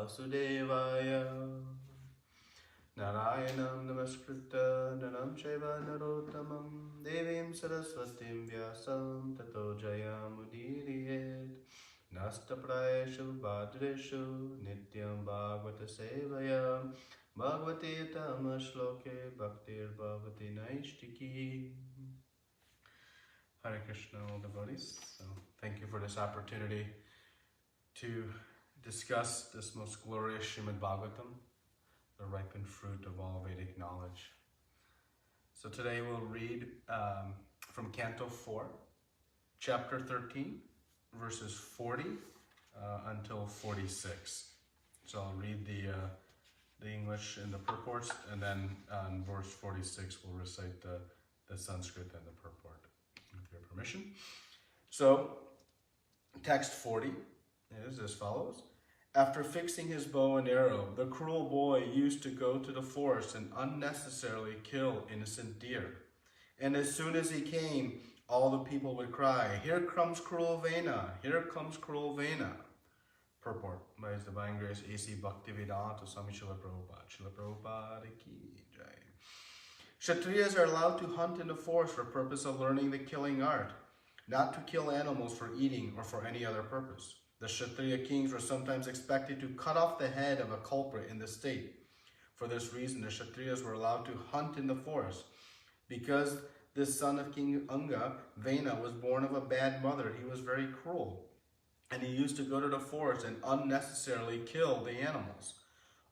Vasudevaya. Narayanam namaskritta nanam chaiva narottamam devim saraswatim vyasam tato jayamudiriet. Nastaprayeshu bhadreshu nityam bhagavata sevaya bhagavate tamashloke bhaktir bhavati naishtiki. Hare Krishna, all devotees. So thank you for this opportunity to discuss this most glorious Srimad Bhagavatam, the ripened fruit of all Vedic knowledge. So today we'll read from Canto 4, Chapter 13, verses 40 until 46. So I'll read the English and the purports, and then on verse 46 we'll recite the Sanskrit and the purport, with your permission. So, text 40 is as follows. After fixing his bow and arrow, the cruel boy used to go to the forest and unnecessarily kill innocent deer. And as soon as he came, all the people would cry, "Here comes cruel Vena! Here comes cruel Vena!" Purport by His Divine Grace A.C. Bhaktivedanta Swami Srila Prabhupada. Srila Prabhupada ki jai. Kshatriyas are allowed to hunt in the forest for purpose of learning the killing art, not to kill animals for eating or for any other purpose. The Kshatriya kings were sometimes expected to cut off the head of a culprit in the state. For this reason, the Kshatriyas were allowed to hunt in the forest. Because this son of King Anga, Vena, was born of a bad mother, he was very cruel. And he used to go to the forest and unnecessarily kill the animals.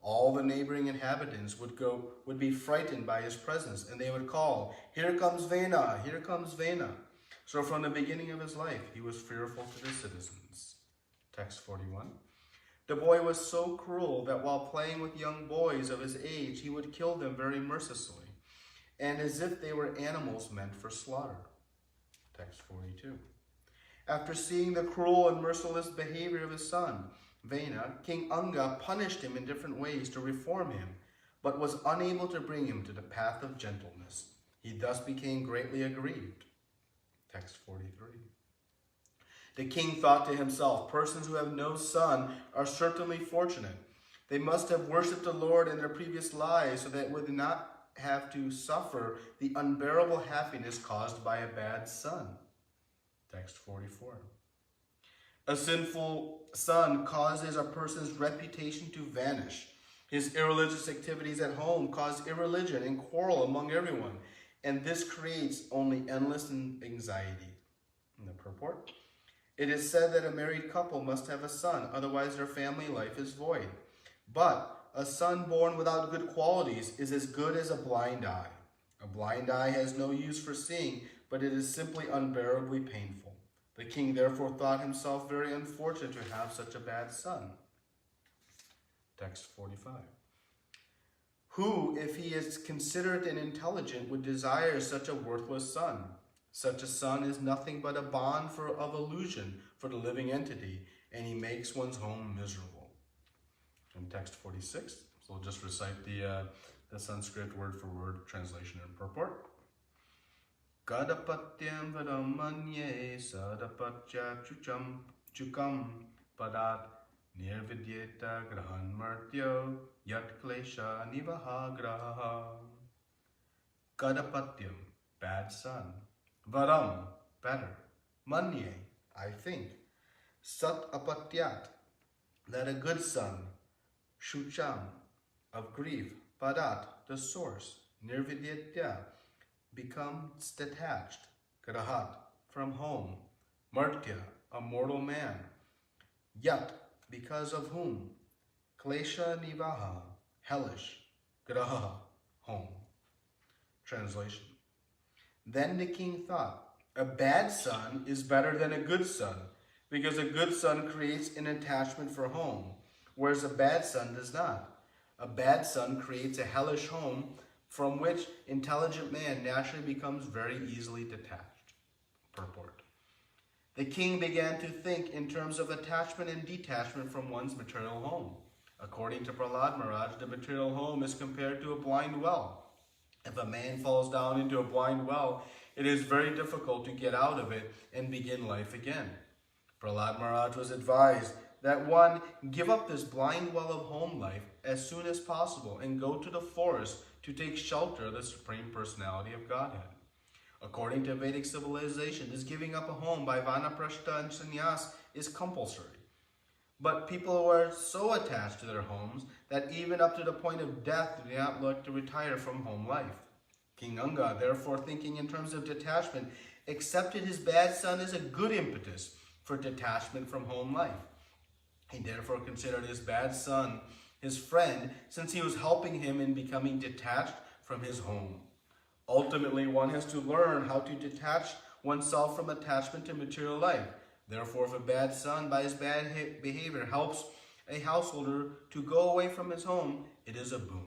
All the neighboring inhabitants would be frightened by his presence, and they would call, "Here comes Vena! Here comes Vena!" So from the beginning of his life, he was fearful to the citizens. Text 41. The boy was so cruel that while playing with young boys of his age, he would kill them very mercilessly, and as if they were animals meant for slaughter. Text 42. After seeing the cruel and merciless behavior of his son, Vena, King Anga punished him in different ways to reform him, but was unable to bring him to the path of gentleness. He thus became greatly aggrieved. Text 43. The king thought to himself, persons who have no son are certainly fortunate. They must have worshipped the Lord in their previous lives so that would not have to suffer the unbearable happiness caused by a bad son. Text 44. A sinful son causes a person's reputation to vanish. His irreligious activities at home cause irreligion and quarrel among everyone, and this creates only endless anxiety. In the purport, it is said that a married couple must have a son, otherwise their family life is void. But a son born without good qualities is as good as a blind eye. A blind eye has no use for seeing, but it is simply unbearably painful. The king therefore thought himself very unfortunate to have such a bad son. Text 45. Who, if he is considerate and intelligent, would desire such a worthless son? Such a son is nothing but a bond of illusion for the living entity, and he makes one's home miserable. In text 46, so we'll just recite the Sanskrit word for word translation and purport. Kadapatyam vadamanye sadapatya chukam padat nirvidyeta grahan martyo yat klesha nivaha graha. Kadapatyam, bad son. Varam, better. Manye, I think. Sat apatyat, that a good son. Shucham, of grief. Padat, the source. Nirvidyetya, becomes detached. Grahat, from home. Martya, a mortal man. Yat, because of whom. Klesha nivaha, hellish. Graha, home. Translation. Then the king thought, a bad son is better than a good son, because a good son creates an attachment for home, whereas a bad son does not. A bad son creates a hellish home from which intelligent man naturally becomes very easily detached. Purport. The king began to think in terms of attachment and detachment from one's material home. According to Prahlad Maharaj, the material home is compared to a blind well. If a man falls down into a blind well, it is very difficult to get out of it and begin life again. Prahlad Maharaj was advised that one give up this blind well of home life as soon as possible and go to the forest to take shelter of the Supreme Personality of Godhead. According to Vedic civilization, this giving up a home by vanaprastha and sannyas is compulsory. But people who are so attached to their homes that even up to the point of death do not like to retire from home life. King Anga, therefore, thinking in terms of detachment, accepted his bad son as a good impetus for detachment from home life. He therefore considered his bad son his friend, since he was helping him in becoming detached from his home. Ultimately, one has to learn how to detach oneself from attachment to material life. Therefore, if a bad son, by his bad behavior, helps a householder to go away from his home, it is a boon.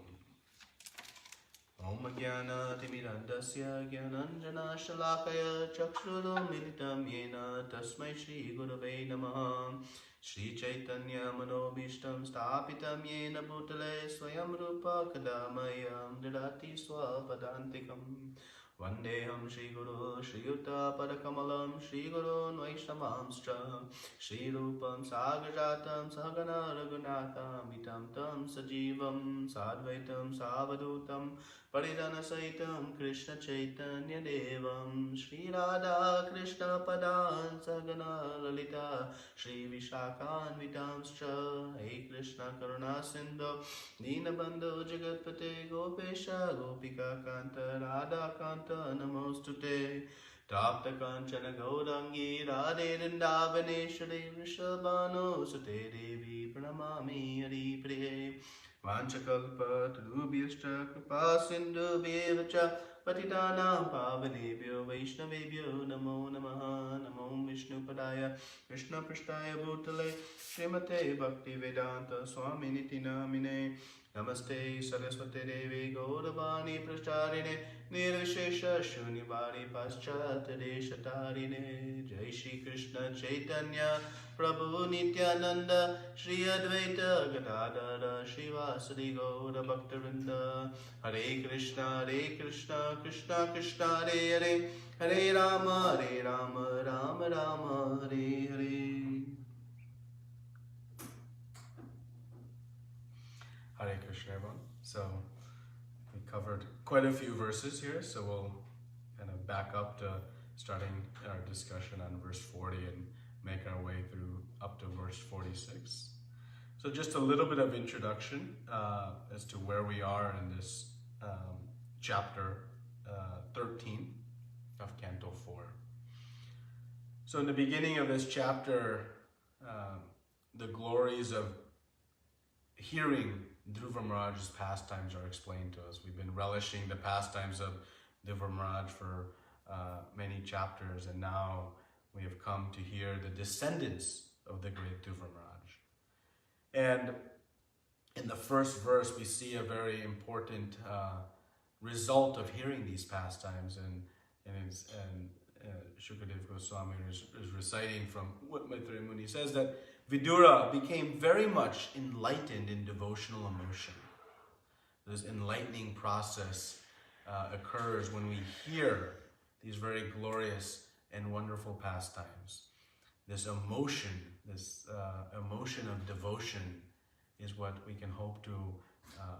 Om Jnana Timirandasya Jnananjana Shalakaya Chakshuru Militam Yena Tasmai Shri Gurave Namaha Shri Chaitanya Manobishtam Stapitam Yena Bhutale Swayam Rupa Kadamayam Didati Swapadantikam Vandeham Shri Guru Shri Yuta Padakamalam Shri Guru Vaishnavamscha Shri Rupam Sagajatam Sagana Raghunatham Itam Tam Sajivam Sadvaitam Savadutam Paridana Saitam Krishna Chaitanya Devam Shri Radha Krishna Padan Sagana Lalita Shri Vishakhan Vitamscha Hey Krishna Karuna Sindhu Dinabandhu Jagatpate Gopesha Gopika Kanta Radha Kanta Namostute Tapta Kanchana Gaurangi Radhe Vrindavaneshwari Vrishabhanu Sute Devi Pranamami Hari Priye Vanchakalpa Tarubhyashta Kripa Sindhu Bhevacha Patitanam Pavanebhyo Vaishnavebhyo Namo Namaha Namo Vishnu Padaya Krishna Prishtaya Bhutale Srimate Bhakti Vedanta Swami Niti Namine Namaste Saraswate Devi Gauravani Prastarine Nirvishesha Shunibari Paschat Deshatarine Jai Shri Krishna Chaitanya Prabhu Nityananda Shri Advaita Gadadara Shri Vasadi Gaura Bhaktarinda Hare Krishna Krishna Krishna Hare Hare Hare Rama Rama Rama Hare Hare. Hare Krishna, everyone. So we covered quite a few verses here, so we'll kind of back up to starting our discussion on verse 40 and make our way through up to verse 46. So just a little bit of introduction as to where we are in this chapter 13 of Canto 4. So in the beginning of this chapter, the glories of hearing Dhruva Maharaj's pastimes are explained to us. We've been relishing the pastimes of Dhruva Maharaj for many chapters, and now we have come to hear the descendants of the great Dhruva Maharaj. And in the first verse, we see a very important result of hearing these pastimes, and Shukadev Goswami is reciting from what Maitreya Muni says, that Vidura became very much enlightened in devotional emotion. This enlightening process occurs when we hear these very glorious and wonderful pastimes. This emotion of devotion is what we can hope to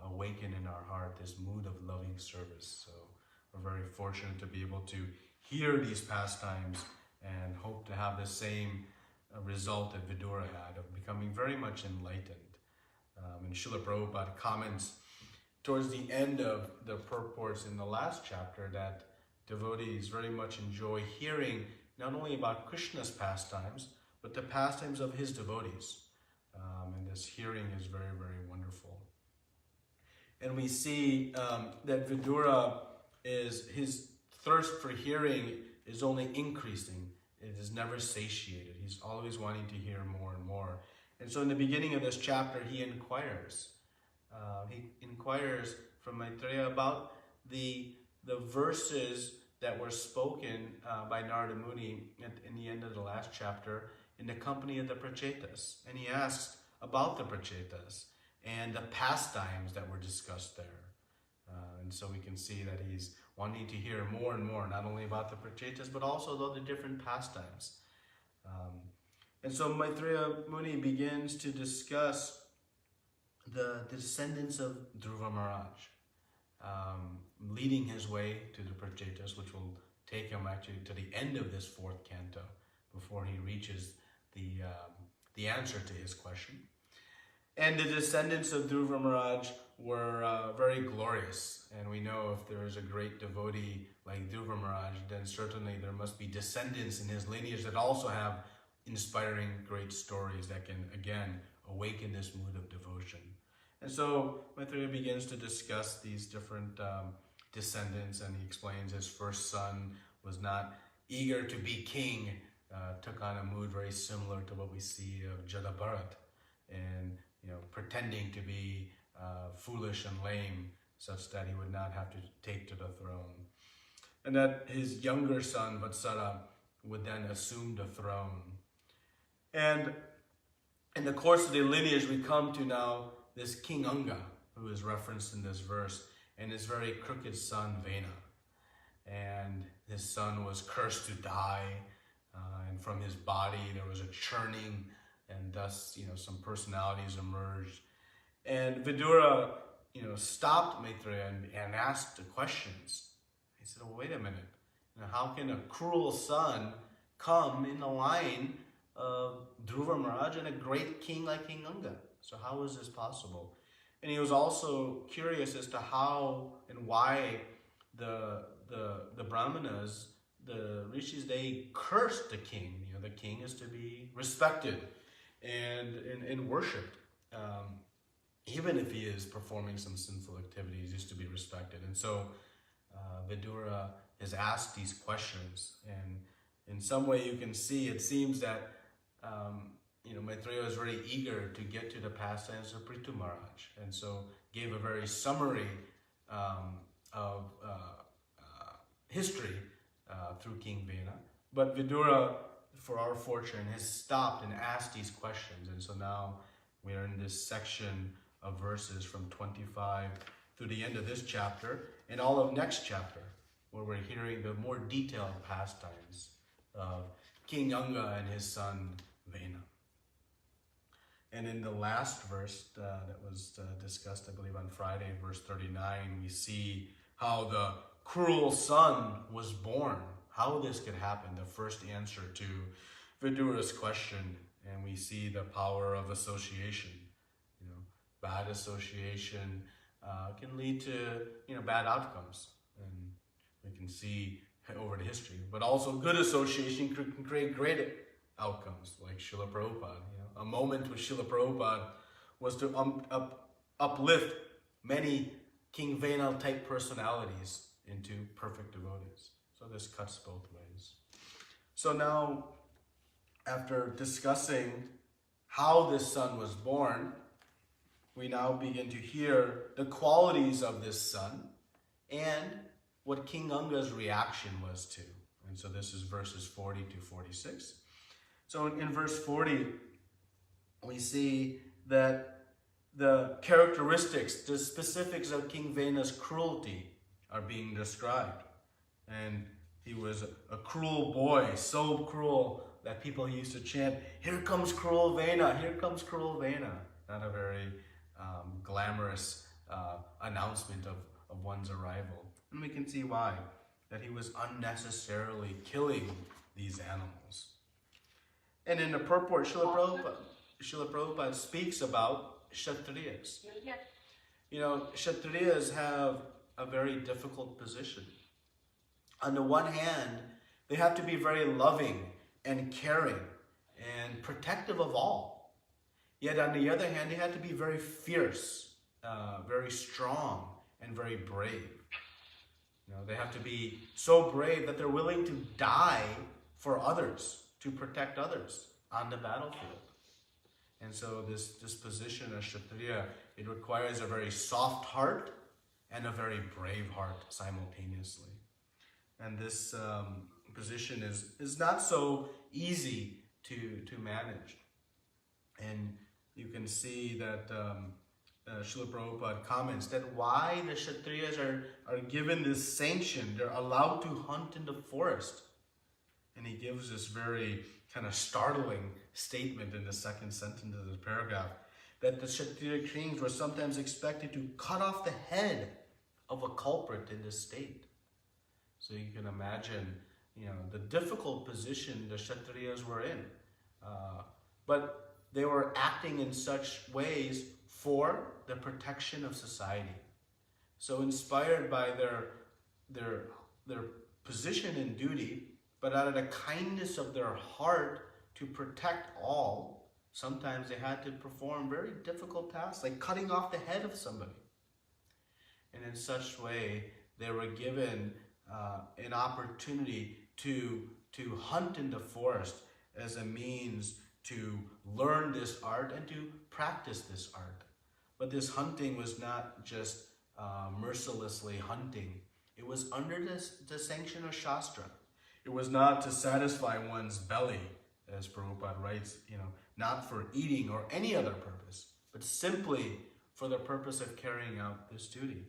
awaken in our heart, this mood of loving service. So we're very fortunate to be able to hear these pastimes and hope to have the same result that Vidura had, of becoming very much enlightened. And Srila Prabhupada comments towards the end of the purports in the last chapter that devotees very much enjoy hearing not only about Krishna's pastimes, but the pastimes of his devotees. And this hearing is very, very wonderful. And we see that Vidura his thirst for hearing is only increasing. It is never satiated. He's always wanting to hear more and more. And so in the beginning of this chapter, he inquires. From Maitreya about the verses that were spoken by Narada Muni in the end of the last chapter in the company of the Prachetas. And he asks about the Prachetas and the pastimes that were discussed there. And so we can see that he's wanting to hear more and more, not only about the Prachetas, but also the different pastimes. And so Maitreya Muni begins to discuss the descendants of Dhruva Maharaj, leading his way to the Prachetas, which will take him actually to the end of this 4th canto before he reaches the answer to his question. And the descendants of Dhruva Maharaj were very glorious. And we know if there is a great devotee like Dhruva Maharaj, then certainly there must be descendants in his lineage that also have inspiring great stories that can, again, awaken this mood of devotion. And so Maitreya begins to discuss these different descendants, and he explains his first son was not eager to be king, took on a mood very similar to what we see of Jadabharat, and pretending to be foolish and lame, such that he would not have to take to the throne. And that his younger son, Vatsara, would then assume the throne. And in the course of the lineage, we come to now this King Anga, who is referenced in this verse, and his very crooked son, Vena. And his son was cursed to die, and from his body there was a churning, and thus, some personalities emerged. And Vidura, stopped Maitreya and asked the questions. He said, well, wait a minute. How can a cruel son come in the line of Dhruva Maharaj and a great king like King Anga? So how is this possible? And he was also curious as to how and why the Brahmanas, the rishis, they cursed the king. The king is to be respected and worshipped. Even if he is performing some sinful activities, he's to be respected. And so Vidura has asked these questions, and in some way you can see, it seems that Maitreya is very eager to get to the pastimes of Prithu Maharaj, and so gave a very summary of history through King Vena. But Vidura, for our fortune, has stopped and asked these questions, and so now we are in this section of verses from 25 through the end of this chapter and all of next chapter, where we're hearing the more detailed pastimes of King Anga and his son Vena. And in the last verse that was discussed, I believe, on Friday, verse 39, we see how the cruel son was born. How this could happen, the first answer to Vidura's question. And we see the power of association. Bad association can lead to bad outcomes, and we can see over the history. But also good association can create great outcomes, like Srila Prabhupada. A moment with Srila Prabhupada was to uplift many King Vena type personalities into perfect devotees. So this cuts both ways. So now, after discussing how this son was born, we now begin to hear the qualities of this son and what King Anga's reaction was to. And so this is verses 40 to 46. So in verse 40, we see that the characteristics, the specifics of King Vena's cruelty are being described. And he was a cruel boy, so cruel that people used to chant, "Here comes cruel Vena, here comes cruel Vena." Not a very glamorous announcement of one's arrival. And we can see why. That he was unnecessarily killing these animals. And in the purport, Srila Prabhupada speaks about Kshatriyas. Kshatriyas have a very difficult position. On the one hand, they have to be very loving and caring and protective of all. Yet on the other hand, they have to be very fierce, very strong, and very brave. They have to be so brave that they're willing to die for others, to protect others on the battlefield. And so this position of Kshatriya, it requires a very soft heart and a very brave heart simultaneously. And this position is not so easy to manage. And you can see that Srila Prabhupada comments that why the Kshatriyas are given this sanction, they're allowed to hunt in the forest. And he gives this very kind of startling statement in the second sentence of the paragraph, that the Kshatriya kings were sometimes expected to cut off the head of a culprit in this state. So you can imagine, the difficult position the Kshatriyas were in. But they were acting in such ways for the protection of society. So inspired by their position and duty, but out of the kindness of their heart to protect all, sometimes they had to perform very difficult tasks, like cutting off the head of somebody. And in such way, they were given an opportunity to hunt in the forest as a means to learn this art and to practice this art. But this hunting was not just mercilessly hunting. It was under the sanction of Shastra. It was not to satisfy one's belly, as Prabhupada writes, not for eating or any other purpose, but simply for the purpose of carrying out this duty.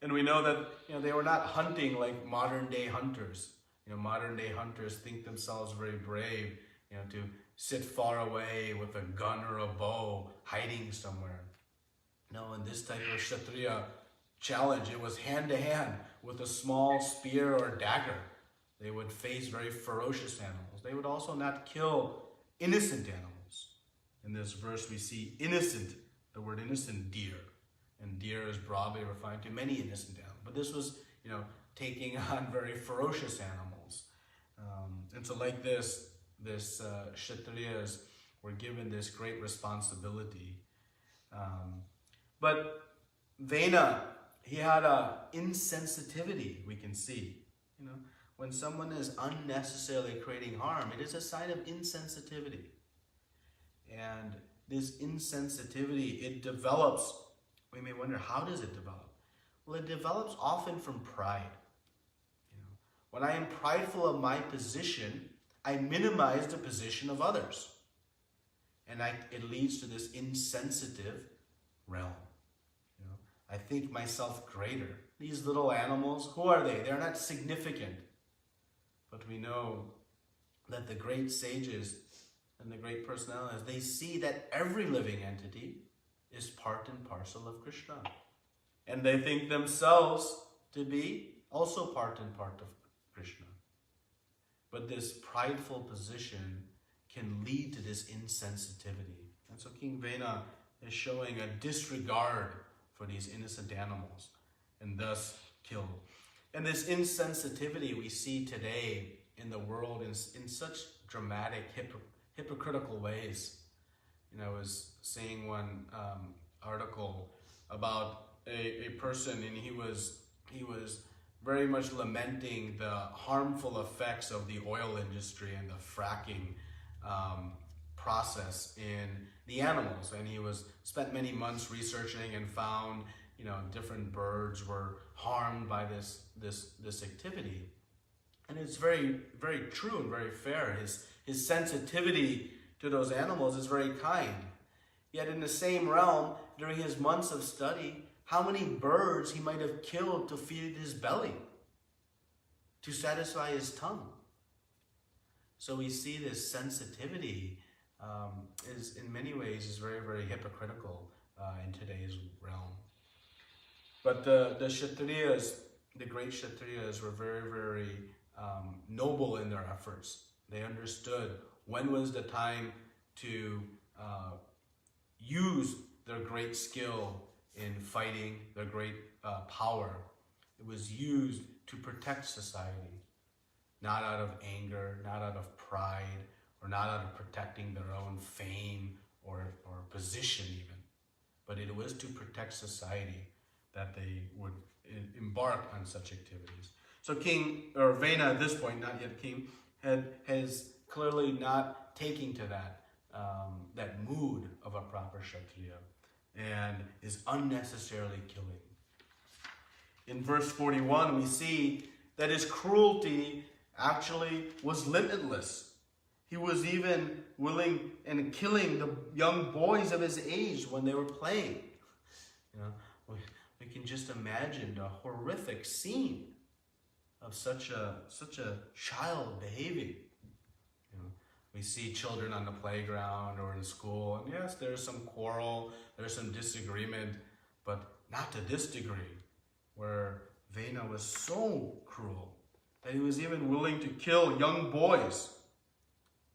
And we know that they were not hunting like modern day hunters. Modern day hunters think themselves very brave, to sit far away with a gun or a bow, hiding somewhere. No, in this type of Kshatriya challenge, it was hand to hand with a small spear or dagger. They would face very ferocious animals. They would also not kill innocent animals. In this verse, we see the word innocent deer. And deer is broadly referring to many innocent animals. But this was, taking on very ferocious animals. And so like this Kshatriyas were given this great responsibility. But Vena, he had a insensitivity, we can see. When someone is unnecessarily creating harm, it is a sign of insensitivity. And this insensitivity, it develops. We may wonder, how does it develop? Well, it develops often from pride. When I am prideful of my position, I minimize the position of others. And it leads to this insensitive realm. I think myself greater. These little animals, who are they? They're not significant. But we know that the great sages and the great personalities, they see that every living entity is part and parcel of Krishna. And they think themselves to be also part and part of Krishna. But this prideful position can lead to this insensitivity. And so King Vena is showing a disregard for these innocent animals and thus kill. And this insensitivity we see today in the world in such dramatic, hypocritical ways. I was seeing one article about a person, and he was very much lamenting the harmful effects of the oil industry and the fracking process in the animals. And he spent many months researching and found, different birds were harmed by this activity. And it's very, very true and very fair. His sensitivity to those animals is very kind. Yet in the same realm, during his months of study, how many birds he might have killed to feed his belly, to satisfy his tongue. So we see this sensitivity is in many ways is very, very hypocritical in today's realm. But the Kshatriyas, the great Kshatriyas, were very, very noble in their efforts. They understood when was the time to use their great skill in fighting, their great power. It was used to protect society, not out of anger, not out of pride, or not out of protecting their own fame or position even. But it was to protect society that they would embark on such activities. So Vena at this point, not yet king, has clearly not taken to that mood of a proper Kshatriya and is unnecessarily killing. In verse 41, we see that his cruelty actually was limitless. He was even willing and killing the young boys of his age when they were playing. We can just imagine the horrific scene of such a child behaving. We see children on the playground or in school, and yes, there's some quarrel, there's some disagreement, but not to this degree, where Vena was so cruel that he was even willing to kill young boys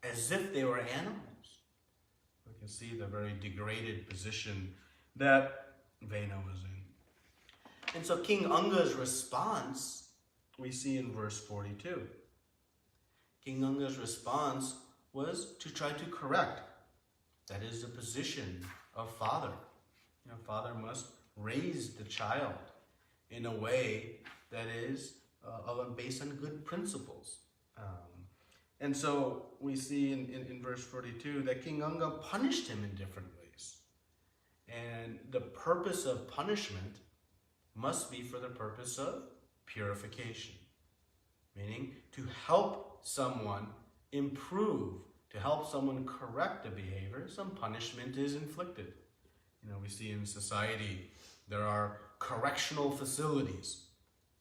as if they were animals. We can see the very degraded position that Vena was in. And so King Anga's response, we see in verse 42. King Anga's response was to try to correct. That is the position of father. Father must raise the child in a way that is based on good principles. And so we see in verse 42 that King Anga punished him in different ways. And the purpose of punishment must be for the purpose of purification. Meaning to help someone improve, to help someone correct a behavior, some punishment is inflicted. We see in society there are correctional facilities.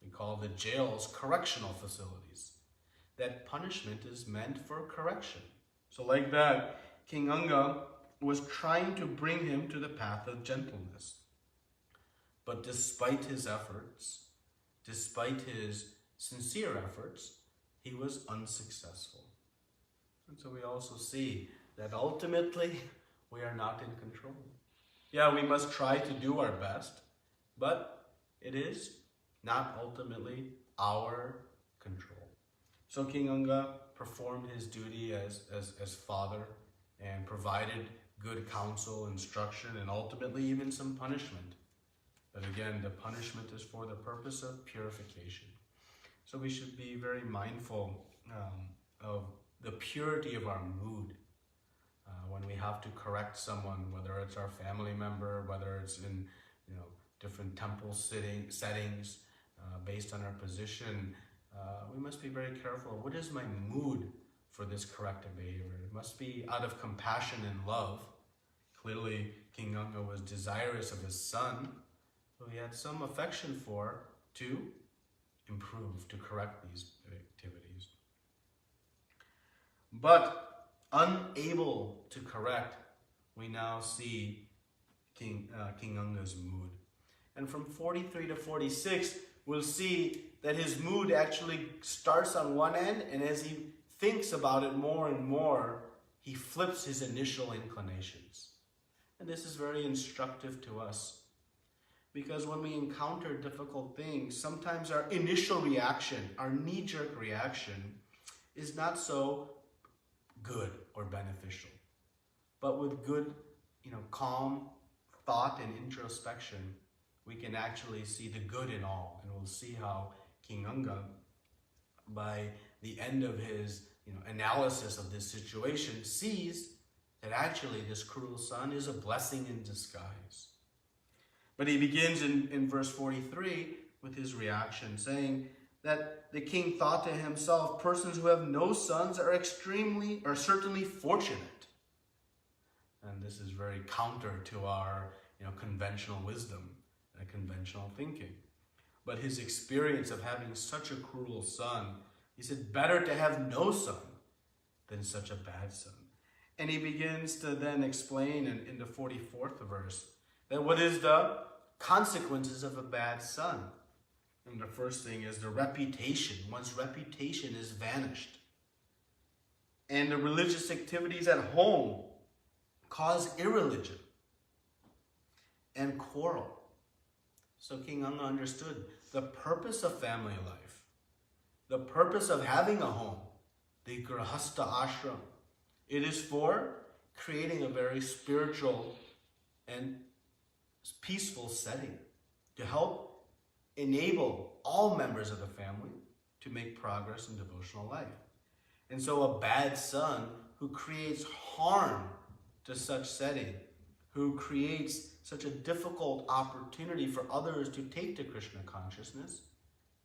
We call the jails correctional facilities. That punishment is meant for correction. So like that, King Anga was trying to bring him to the path of gentleness. But despite his efforts, despite his sincere efforts, he was unsuccessful. And so we also see that ultimately we are not in control. Yeah, we must try to do our best, but it is not ultimately our control. So King Anga performed his duty as father and provided good counsel, instruction, and ultimately even some punishment. But again, the punishment is for the purpose of purification. So we should be very mindful of the purity of our mood when we have to correct someone, whether it's our family member, whether it's in different temple settings, based on our position. We must be very careful. What is my mood for this corrective behavior? It must be out of compassion and love. Clearly, King Anga was desirous of his son, who he had some affection for, to improve, to correct these activities. But unable to correct, we now see King Anga's mood. And from 43 to 46, we'll see that his mood actually starts on one end, and as he thinks about it more and more, he flips his initial inclinations. And this is very instructive to us, because when we encounter difficult things, sometimes our initial reaction, our knee-jerk reaction, is not so good or beneficial. But with good, calm thought and introspection, we can actually see the good in all. And we'll see how King Anga, by the end of his analysis of this situation, sees that actually this cruel son is a blessing in disguise. But he begins in verse 43 with his reaction, saying that the king thought to himself, persons who have no sons are certainly fortunate. And this is very counter to our conventional wisdom and conventional thinking. But his experience of having such a cruel son, he said, better to have no son than such a bad son. And he begins to then explain in the 44th verse that what is the consequences of a bad son. And the first thing is the reputation. One's reputation is vanished. And the religious activities at home cause irreligion and quarrel. So King Anga understood the purpose of family life, the purpose of having a home, the grahastha ashram. It is for creating a very spiritual and peaceful setting to help enable all members of the family to make progress in devotional life. And so a bad son who creates harm to such setting, who creates such a difficult opportunity for others to take to Krishna consciousness,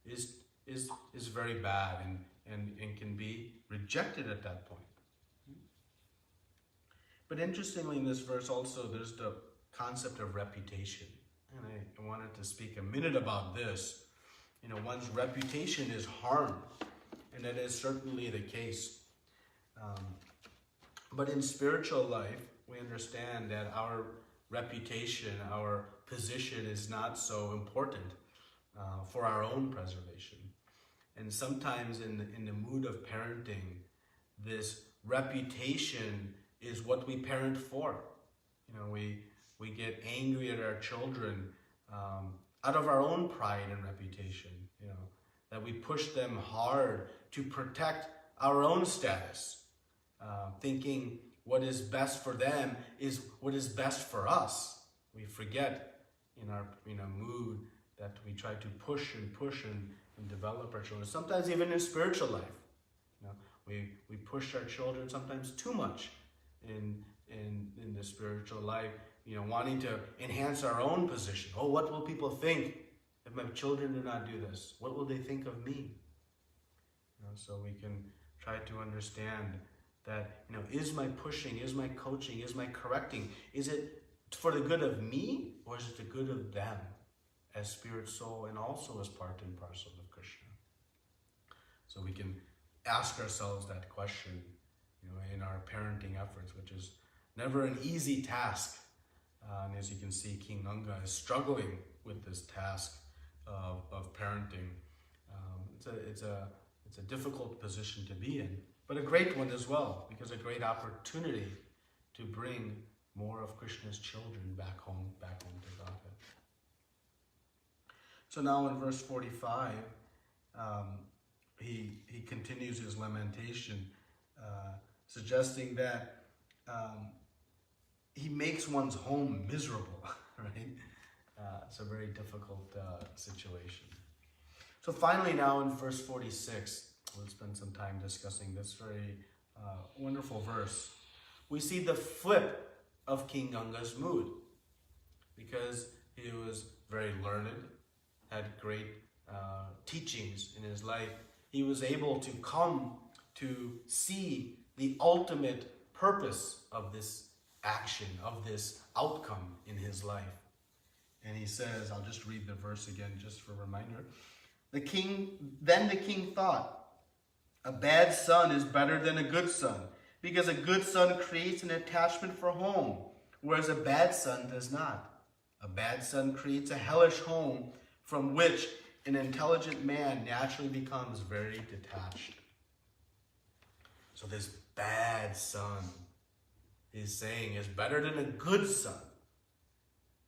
is very bad and can be rejected at that point. But interestingly, in this verse also, there's the concept of reputation. And I wanted to speak a minute about this. One's reputation is harmed, and that is certainly the case. But in spiritual life, we understand that our reputation, our position is not so important for our own preservation. And sometimes in the mood of parenting, this reputation is what we parent for. We get angry at our children out of our own pride and reputation, that we push them hard to protect our own status, thinking what is best for them is what is best for us. We forget in our mood that we try to push and develop our children. Sometimes even in spiritual life, we push our children sometimes too much in the spiritual life, wanting to enhance our own position. Oh, what will people think if my children do not do this? What will they think of me? So we can try to understand that, is my pushing, is my coaching, is my correcting, is it for the good of me, or is it the good of them as spirit, soul, and also as part and parcel of Krishna? So we can ask ourselves that question, in our parenting efforts, which is never an easy task. And as you can see, King Anga is struggling with this task of parenting. It's a difficult position to be in, but a great one as well, because a great opportunity to bring more of Krishna's children back home to Godhead. So now in verse 45, he continues his lamentation, suggesting that he makes one's home miserable, right? It's a very difficult situation. So finally now in verse 46, we'll spend some time discussing this very wonderful verse. We see the flip of King Ganga's mood, because he was very learned, had great teachings in his life. He was able to come to see the ultimate purpose of this action, of this outcome in his life. And he says, I'll just read the verse again just for a reminder. Then the king thought, a bad son is better than a good son, because a good son creates an attachment for home, whereas a bad son does not. A bad son creates a hellish home from which an intelligent man naturally becomes very detached. So this bad son, he's saying, is better than a good son.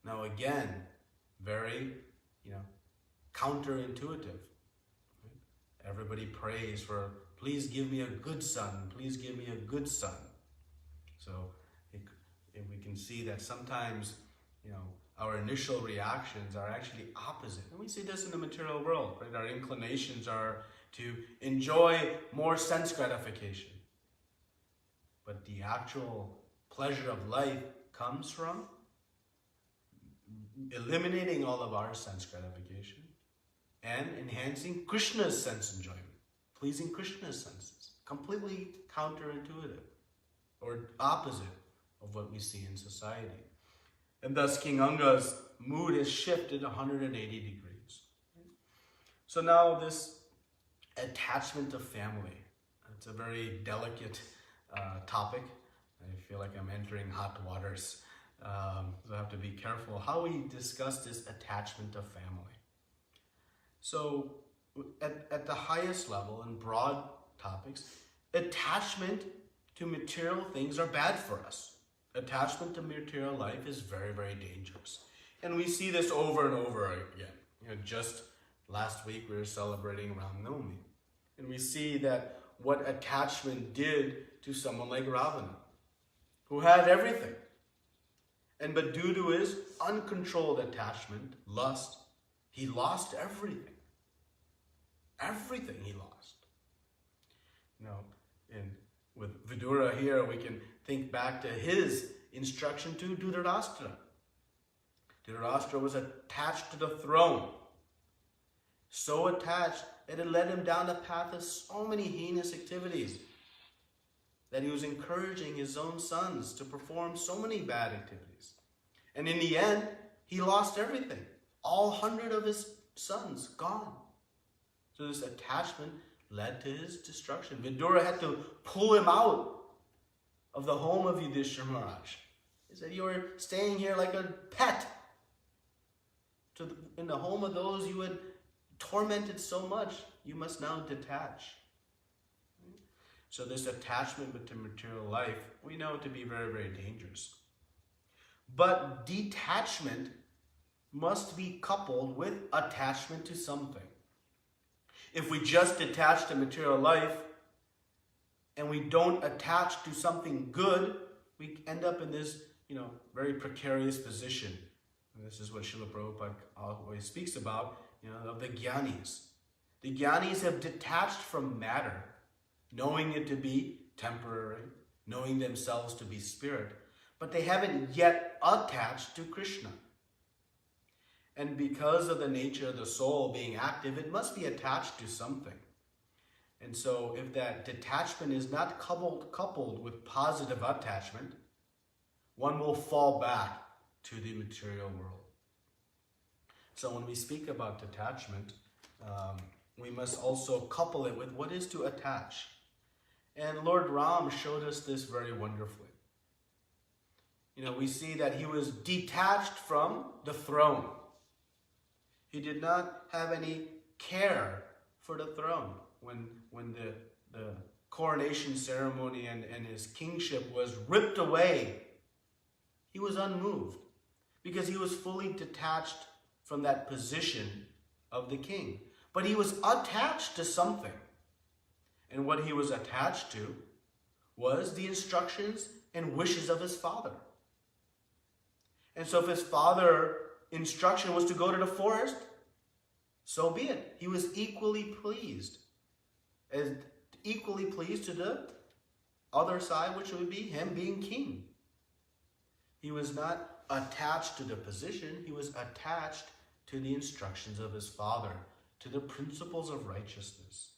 Now again, very, counterintuitive. Everybody prays for, please give me a good son, please give me a good son. So we can see that sometimes, our initial reactions are actually opposite. And we see this in the material world, right? Our inclinations are to enjoy more sense gratification. But the actual pleasure of life comes from eliminating all of our sense gratification and enhancing Krishna's sense enjoyment, pleasing Krishna's senses. Completely counterintuitive or opposite of what we see in society. And thus King Anga's mood has shifted 180 degrees. So now this attachment to family, it's a very delicate topic. I feel like I'm entering hot waters. So I have to be careful how we discuss this attachment to family. So at the highest level, in broad topics, attachment to material things are bad for us. Attachment to material life is very, very dangerous. And we see this over and over again. Just last week we were celebrating Ram Navami. And we see that what attachment did to someone like Ravana, who had everything. But due to his uncontrolled attachment, lust, he lost everything. Everything he lost. And with Vidura here, we can think back to his instruction to Dhritarashtra. Dhritarashtra was attached to the throne. So attached that it led him down the path of so many heinous activities, that he was encouraging his own sons to perform so many bad activities. And in the end, he lost everything. All 100 of his sons gone. So this attachment led to his destruction. Vidura had to pull him out of the home of Yudhishthira Maharaj. He said, you were staying here like a pet in the home of those you had tormented so much. You must now detach. So this attachment to material life, we know to be very, very dangerous. But detachment must be coupled with attachment to something. If we just detach to material life and we don't attach to something good, we end up in this, very precarious position. And this is what Srila Prabhupada always speaks about, of the Jnanis. The Jnanis have detached from matter, knowing it to be temporary, knowing themselves to be spirit, but they haven't yet attached to Krishna. And because of the nature of the soul being active, it must be attached to something. And so if that detachment is not coupled with positive attachment, one will fall back to the material world. So when we speak about detachment, we must also couple it with what is to attach. And Lord Ram showed us this very wonderfully. We see that he was detached from the throne. He did not have any care for the throne. When the coronation ceremony and his kingship was ripped away, he was unmoved because he was fully detached from that position of the king. But he was attached to something. And what he was attached to was the instructions and wishes of his father. And so if his father's instruction was to go to the forest, so be it. He was equally pleased to the other side, which would be him being king. He was not attached to the position. He was attached to the instructions of his father, to the principles of righteousness.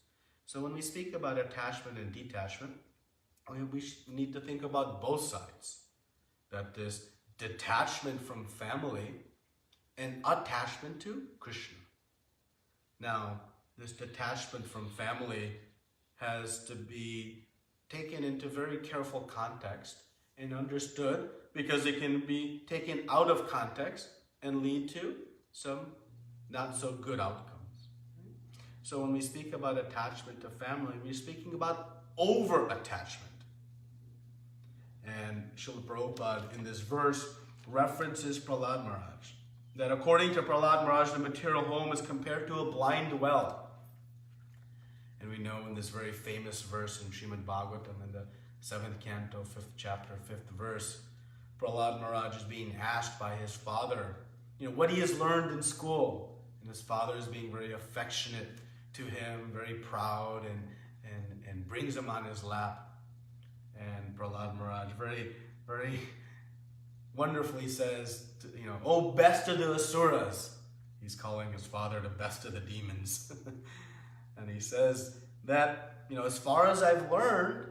So when we speak about attachment and detachment, we need to think about both sides. That this detachment from family and attachment to Krishna. Now, this detachment from family has to be taken into very careful context and understood, because it can be taken out of context and lead to some not so good outcomes. So when we speak about attachment to family, we're speaking about over-attachment. And Srila Prabhupada in this verse references Prahlad Maharaj. That according to Prahlad Maharaj, the material home is compared to a blind well. And we know in this very famous verse in Srimad Bhagavatam, in the 7th canto, 5th chapter, 5th verse, Prahlad Maharaj is being asked by his father, what he has learned in school. And his father is being very affectionate to him, very proud, and brings him on his lap. And Prahlad Maharaj very, very wonderfully says, oh, best of the asuras. He's calling his father the best of the demons. And he says that, as far as I've learned,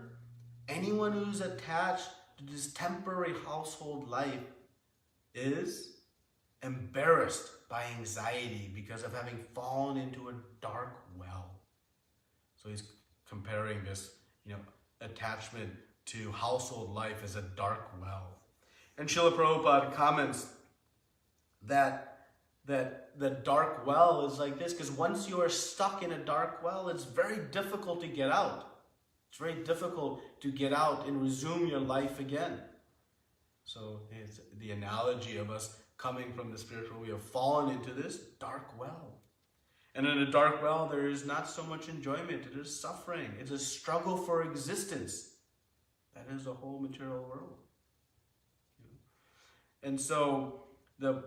anyone who's attached to this temporary household life is embarrassed by anxiety because of having fallen into a dark well. So he's comparing this, attachment to household life as a dark well. And Srila Prabhupada comments that the dark well is like this, because once you are stuck in a dark well, it's very difficult to get out. It's very difficult to get out and resume your life again. So it's the analogy of us coming from the spiritual, we have fallen into this dark well. And in a dark well, there is not so much enjoyment, it is suffering. It's a struggle for existence. That is the whole material world. And so the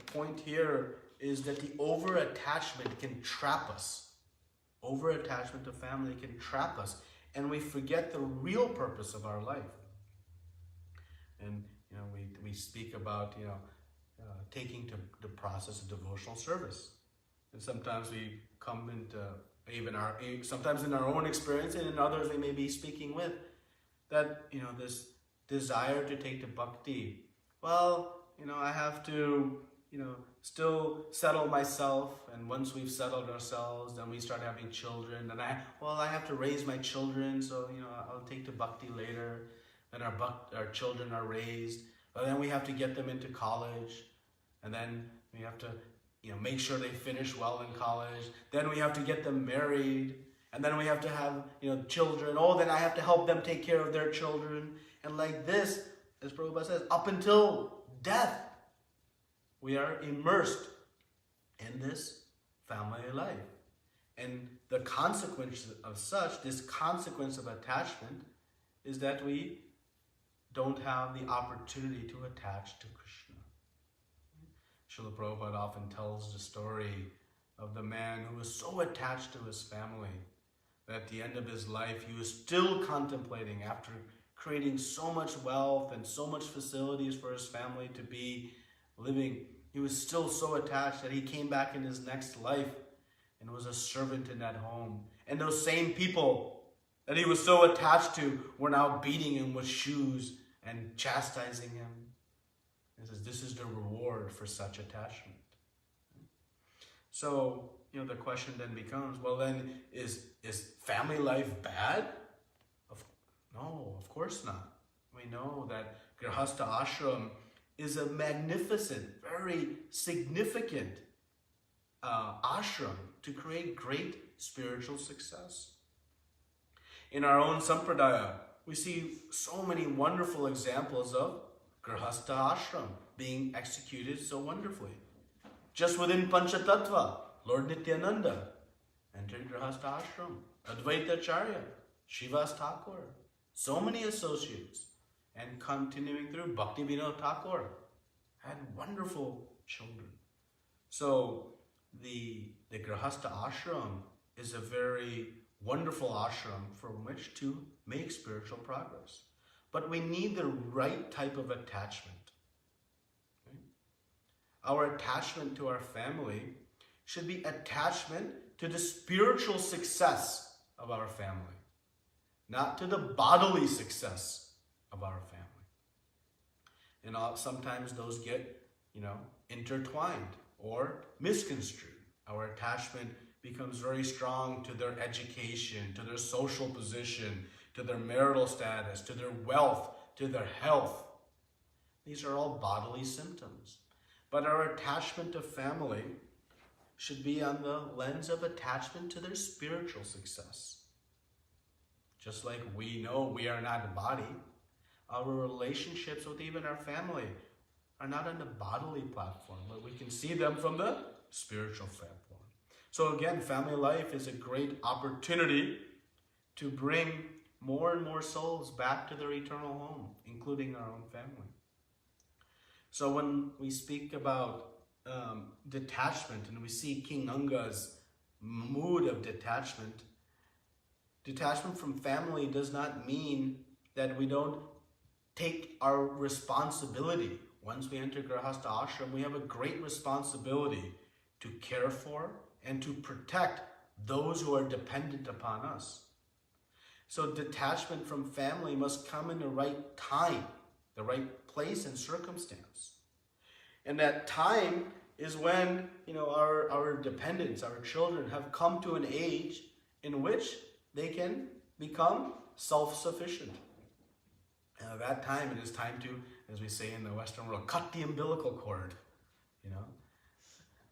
point here is that the over-attachment can trap us. Over-attachment to family can trap us. And we forget the real purpose of our life. And, we speak about, taking to the process of devotional service. And sometimes we come into sometimes in our own experience and in others we may be speaking with, that, this desire to take to bhakti. Well, I have to, still settle myself. And once we've settled ourselves, then we start having children. And I have to raise my children, so, I'll take to bhakti later. and our children are raised. But then we have to get them into college, and then we have to make sure they finish well in college. Then we have to get them married, and then we have to have children. Oh, then I have to help them take care of their children. And like this, as Prabhupada says, up until death, we are immersed in this family life. And the consequence of such, this consequence of attachment, is that we don't have the opportunity to attach to Krishna. Srila Prabhupada often tells the story of the man who was so attached to his family that at the end of his life he was still contemplating, after creating so much wealth and so much facilities for his family to be living, he was still so attached that he came back in his next life and was a servant in that home. And those same people that he was so attached to were now beating him with shoes and chastising him. He says, this is the reward for such attachment. So, the question then becomes, well then, is family life bad? No, of course not. We know that Grihastha ashram is a magnificent, very significant ashram to create great spiritual success. In our own sampradaya, we see so many wonderful examples of Grihastha ashram being executed so wonderfully. Just within Panchatattva, Lord Nityananda entered Grihastha ashram. Advaita Acharya, Srivas Thakur, so many associates, and continuing through, Bhakti Vinod Thakur had wonderful children. So the Grihastha ashram is a very wonderful ashram from which to make spiritual progress. But we need the right type of attachment. Okay? Our attachment to our family should be attachment to the spiritual success of our family, not to the bodily success of our family. And sometimes those get, intertwined or misconstrued. Our attachment becomes very strong to their education, to their social position, to their marital status, to their wealth, to their health. These are all bodily symptoms. But our attachment to family should be on the lens of attachment to their spiritual success. Just like we know we are not a body, our relationships with even our family are not on the bodily platform, but we can see them from the spiritual platform. So again, family life is a great opportunity to bring more and more souls back to their eternal home, including our own family. So when we speak about detachment, and we see King Anga's mood of detachment from family does not mean that we don't take our responsibility. Once we enter Grihastha ashram, we have a great responsibility to care for and to protect those who are dependent upon us. So detachment from family must come in the right time, the right place and circumstance. And that time is when, our dependents, our children, have come to an age in which they can become self-sufficient. And at that time, it is time to, as we say in the Western world, cut the umbilical cord.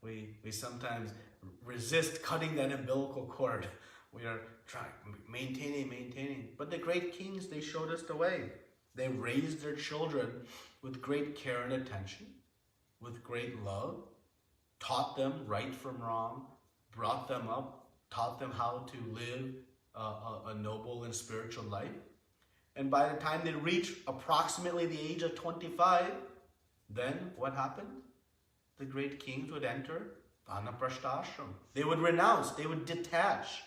We sometimes resist cutting that umbilical cord. We are trying, maintaining. But the great kings, they showed us the way. They raised their children with great care and attention, with great love, taught them right from wrong, brought them up, taught them how to live a noble and spiritual life. And by the time they reached approximately the age of 25, then what happened? The great kings would enter Vanaprastha ashram. They would renounce, they would detach.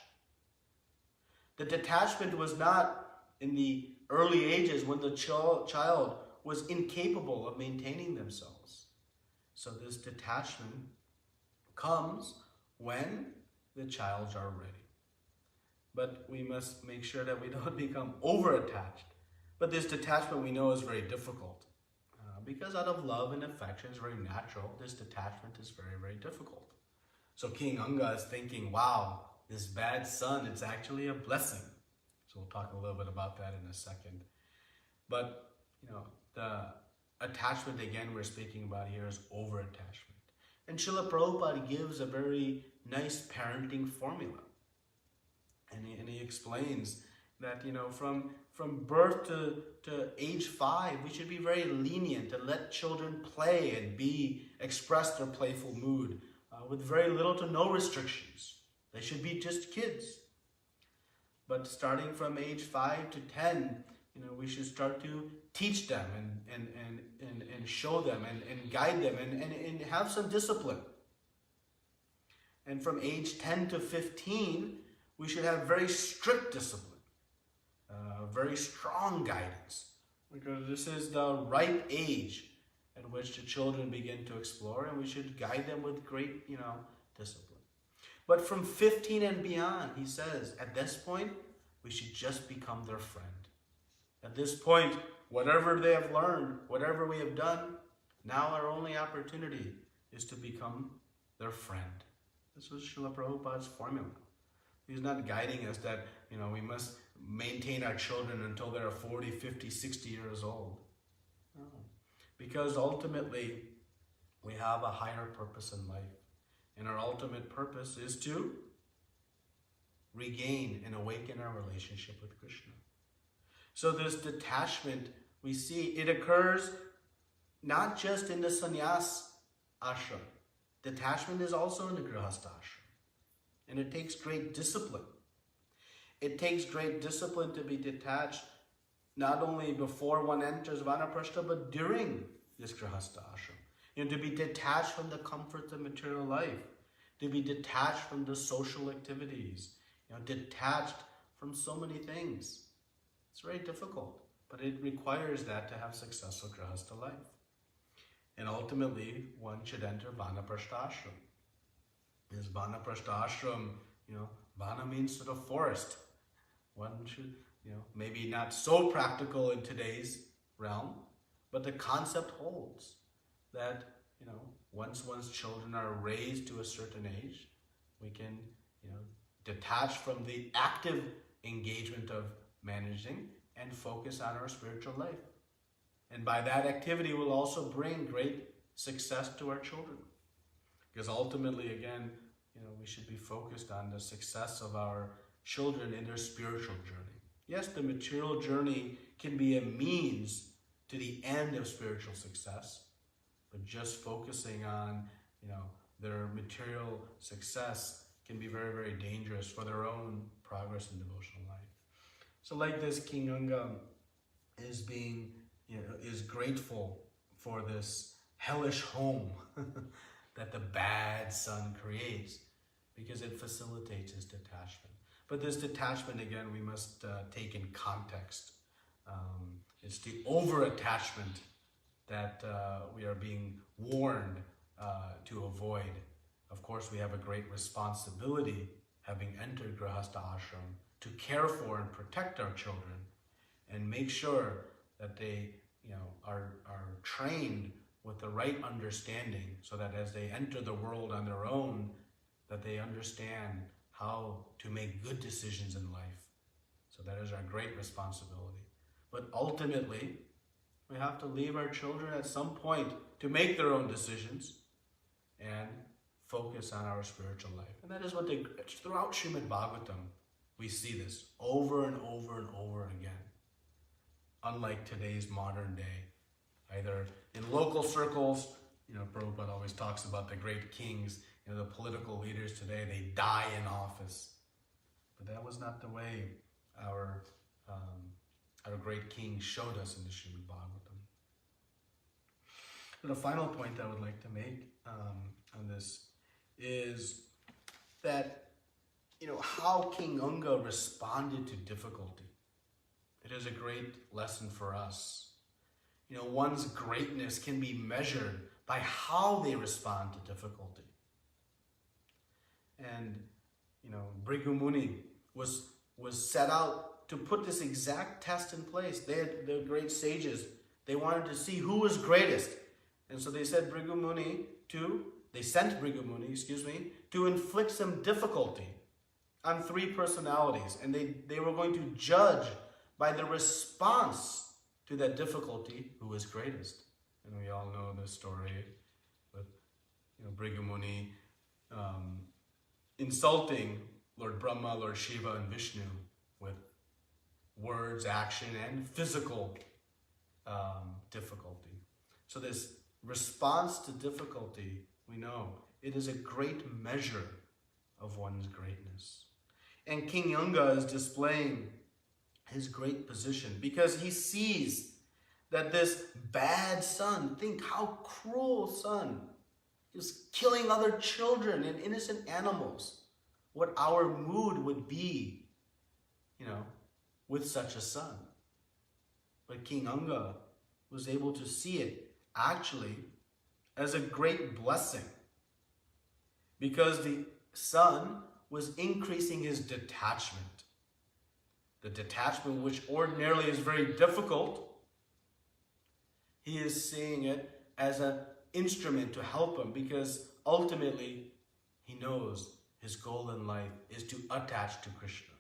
The detachment was not in the early ages when the child was incapable of maintaining themselves. So this detachment comes when the childs are ready. But we must make sure that we don't become over-attached. But this detachment we know is very difficult. Because out of love and affection is very natural, this detachment is very, very difficult. So King Anga is thinking, wow, this bad son, it's actually a blessing. So we'll talk a little bit about that in a second. But, the attachment, again, we're speaking about here is over-attachment. And Srila Prabhupada gives a very nice parenting formula. And he explains that, from birth to age 5, we should be very lenient and let children play and express their playful mood with very little to no restrictions. They should be just kids. But starting from age 5 to 10, we should start to teach them and show them and guide them and have some discipline. And from age 10 to 15, we should have very strict discipline, very strong guidance, because this is the ripe age at which the children begin to explore, and we should guide them with great, discipline. But from 15 and beyond, he says, at this point, we should just become their friend. At this point, whatever they have learned, whatever we have done, now our only opportunity is to become their friend. This was Srila Prabhupada's formula. He's not guiding us that, we must maintain our children until they're 40, 50, 60 years old. No. Because ultimately, we have a higher purpose in life. And our ultimate purpose is to regain and awaken our relationship with Krishna. So this detachment, we see, it occurs not just in the sannyas ashram. Detachment is also in the grihastha ashram. And it takes great discipline. It takes great discipline to be detached, not only before one enters vanaprastha, but during this grihastha ashram. To be detached from the comforts of material life, to be detached from the social activities, detached from so many things. It's very difficult, but it requires that to have successful grihastha life. And ultimately, one should enter vanaprastha ashram. This vanaprastha ashram, vana means to the forest. One should, maybe not so practical in today's realm, but the concept holds that, once one's children are raised to a certain age, we can, detach from the active engagement of managing and focus on our spiritual life. And by that activity, we'll also bring great success to our children. Because ultimately, again, we should be focused on the success of our children in their spiritual journey. Yes, the material journey can be a means to the end of spiritual success, but just focusing on, their material success can be very, very dangerous for their own progress in devotional life. So like this, King Anga is being, is grateful for this hellish home that the bad son creates, because it facilitates his detachment. But this detachment, again, we must take in context. It's the over-attachment that we are being warned to avoid. Of course, we have a great responsibility, having entered Grihastha Ashram, to care for and protect our children and make sure that they are trained with the right understanding, so that as they enter the world on their own, that they understand how to make good decisions in life. So that is our great responsibility. But ultimately, we have to leave our children at some point to make their own decisions and focus on our spiritual life. And that is what throughout Srimad Bhagavatam, we see this over and over and over again. Unlike today's modern day, either in local circles, Prabhupada always talks about the great kings, the political leaders today, they die in office. But that was not the way our great king showed us in the Srimad Bhagavatam. But the final point I would like to make on this is that, how King Anga responded to difficulty. It is a great lesson for us. One's greatness can be measured by how they respond to difficulty. And, Bhrigu Muni was set out to put this exact test in place. They had the great sages. They wanted to see who was greatest. And so they sent Bhrigu Muni to inflict some difficulty on 3 personalities. And they were going to judge by the response to that difficulty who is greatest. And we all know the story with Bhrigu Muni insulting Lord Brahma, Lord Shiva, and Vishnu with words, action, and physical difficulty. So this response to difficulty, we know, it is a great measure of one's greatness. And King Yunga is displaying his great position because he sees that this bad son, think how cruel son, is killing other children and innocent animals. What our mood would be, with such a son. But King Anga was able to see it actually as a great blessing, because the son was increasing his detachment. The detachment, which ordinarily is very difficult, he is seeing it as an instrument to help him, because ultimately he knows his goal in life is to attach to Krishna.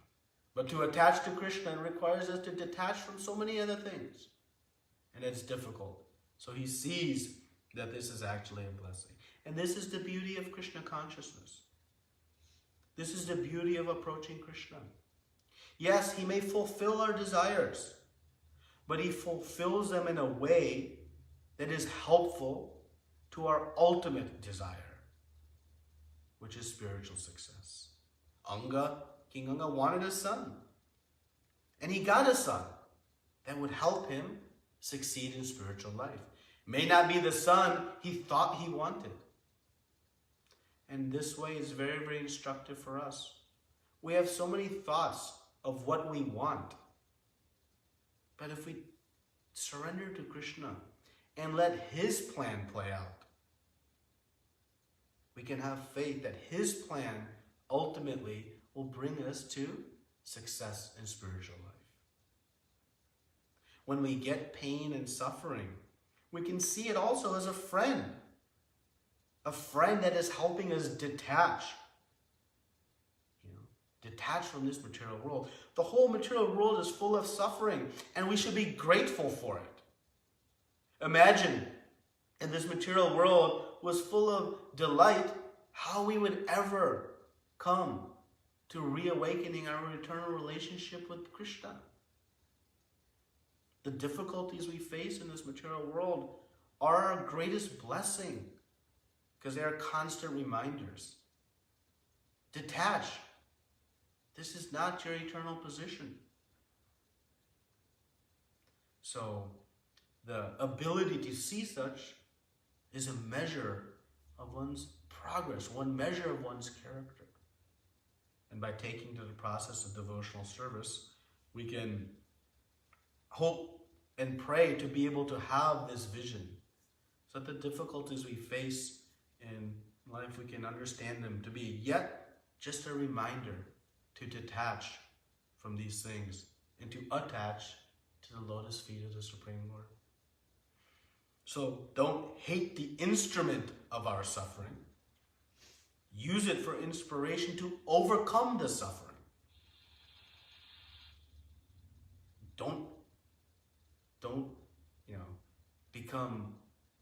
But to attach to Krishna requires us to detach from so many other things. And it's difficult. So he sees that this is actually a blessing. And this is the beauty of Krishna consciousness. This is the beauty of approaching Krishna. Yes, he may fulfill our desires, but he fulfills them in a way that is helpful to our ultimate desire, which is spiritual success. King Anga wanted a son, and he got a son that would help him succeed in spiritual life. May not be the son he thought he wanted. And this way is very, very instructive for us. We have so many thoughts of what we want. But if we surrender to Krishna and let his plan play out, we can have faith that his plan ultimately will bring us to success in spiritual life. When we get pain and suffering, we can see it also as a friend that is helping us detach from this material world. The whole material world is full of suffering, and we should be grateful for it. Imagine if this material world was full of delight, how we would ever come to reawakening our eternal relationship with Krishna. The difficulties we face in this material world are our greatest blessing, because they are constant reminders. Detach. This is not your eternal position. So, the ability to see such is a measure of one's progress, one measure of one's character. And by taking to the process of devotional service, we can hope and pray to be able to have this vision, so that the difficulties we face in life, we can understand them to be yet just a reminder to detach from these things and to attach to the lotus feet of the Supreme Lord. So don't hate the instrument of our suffering. Use it for inspiration to overcome the suffering. Don't become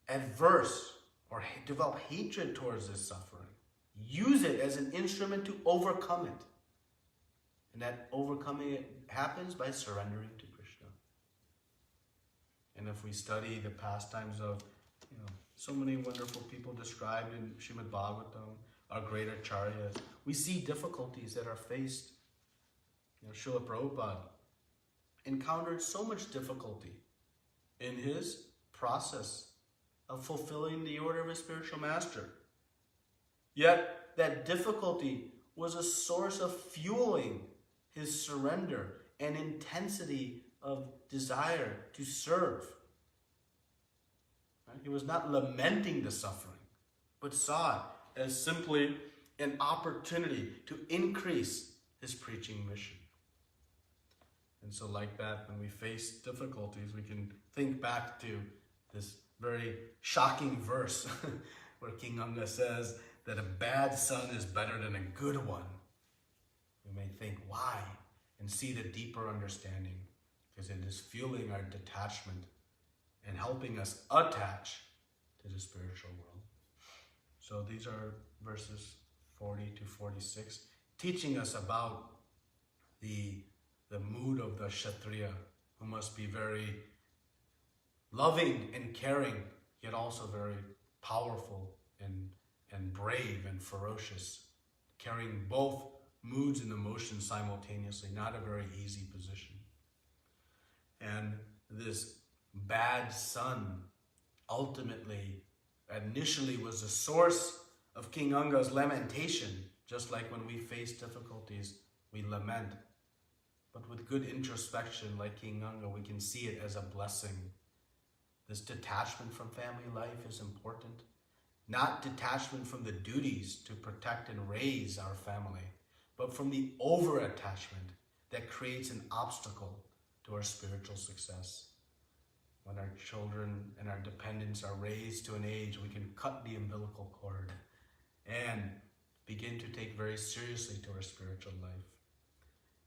adverse or develop hatred towards this suffering. Use it as an instrument to overcome it. And that overcoming it happens by surrendering to Krishna. And if we study the pastimes of so many wonderful people described in Srimad Bhagavatam, our great acharyas, we see difficulties that are faced. Srila Prabhupada encountered so much difficulty in his process of fulfilling the order of his spiritual master. Yet that difficulty was a source of fueling his surrender and intensity of desire to serve. Right? He was not lamenting the suffering, but saw it as simply an opportunity to increase his preaching mission. And so like that, when we face difficulties, we can think back to this very shocking verse where King Anga says that a bad son is better than a good one. We may think, why? And see the deeper understanding because it is fueling our detachment and helping us attach to the spiritual world. So these are verses 40 to 46, teaching us about the mood of the Kshatriya, who must be very loving and caring, yet also very powerful and brave and ferocious, carrying both moods and emotions simultaneously, not a very easy position. And this bad son ultimately, initially was the source of King Anga's lamentation, just like when we face difficulties, we lament. But with good introspection, like King Anga, we can see it as a blessing. This detachment from family life is important. Not detachment from the duties to protect and raise our family, but from the over-attachment that creates an obstacle to our spiritual success. When our children and our dependents are raised to an age, we can cut the umbilical cord and begin to take very seriously to our spiritual life.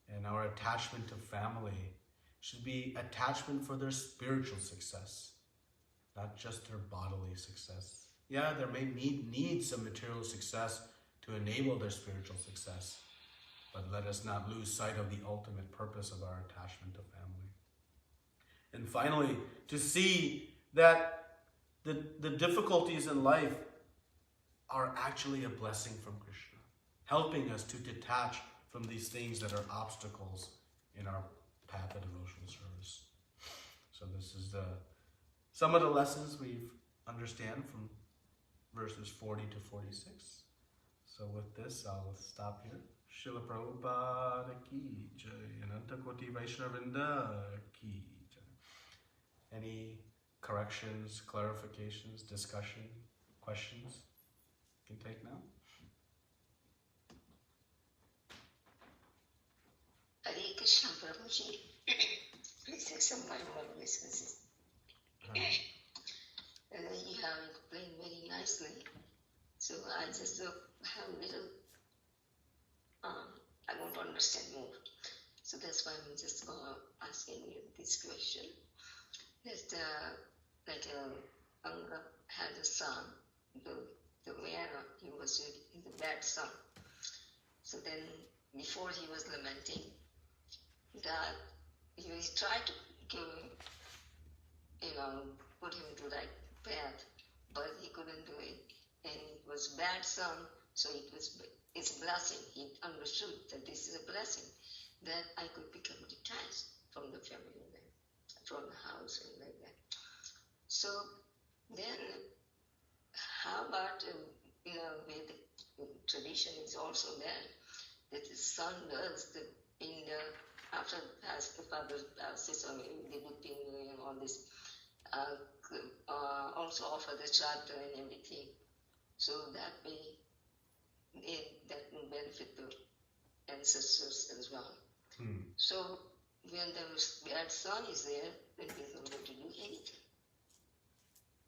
And our attachment to family should be attachment for their spiritual success, not just their bodily success. Yeah, there may need some material success to enable their spiritual success, but let us not lose sight of the ultimate purpose of our attachment to family. And finally, to see that the difficulties in life are actually a blessing from Krishna, helping us to detach from these things that are obstacles in our path of devotional service. So this is some of the lessons we understand from verses 40 to 46. So with this, I'll stop here. Srila Prabhupada ki jai, Ananta Koti Vaishnavinda ki jai. Any corrections, clarifications, discussion, questions you can take now? Hare Krishna Prabhuji. Please accept my warm wishes. You have explained very nicely. So I just have a little, I want to understand more. So that's why I'm just asking you this question. That Anga had a son, the man, he was the bad son. So then before he was lamenting, that he tried to give him, put him to right path, but he couldn't do it. And it was bad son, so it's a blessing. He understood that this is a blessing, that I could become detached from the family life, from the house and like that. So then, how about, with tradition is also there, that the son does after the father passes on the whipping and all this, also offer the charter and everything. So that will benefit the ancestors as well. So when the bad son is there, then he's not going to do anything.